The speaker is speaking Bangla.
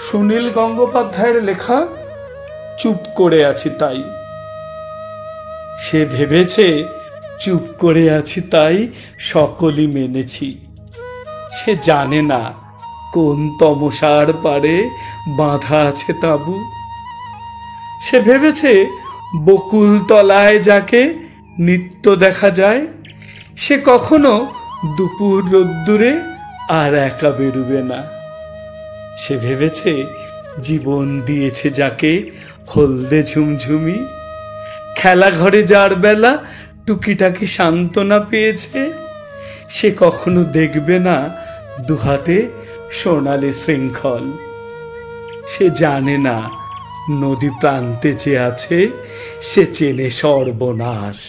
সুনীল গঙ্গোপাধ্যায়ের লেখা চুপ করে আছি তাই। সে ভেবেছে চুপ করে আছি তাই সকলই মেনেছি। সে জানে না কোন তমসার পারে বাঁধা আছে তাঁবু। সে ভেবেছে বকুল তলায় যাকে নিত্য দেখা যায়, সে কখনো দুপুর রোদ্দুরে আর একা বেরুবে না। সে ভেবেছে জীবন দিয়েছে যাকে হলদে ঝুমঝুমি, খেলা ঘরে যার বেলা টুকিটাকি সান্ত্বনা পেয়েছে, সে কখনো দেখবে না দুহাতে সোনালি শৃঙ্খল। সে জানে না নদী প্রান্তে যে আছে সে চেনে সর্বনাশ।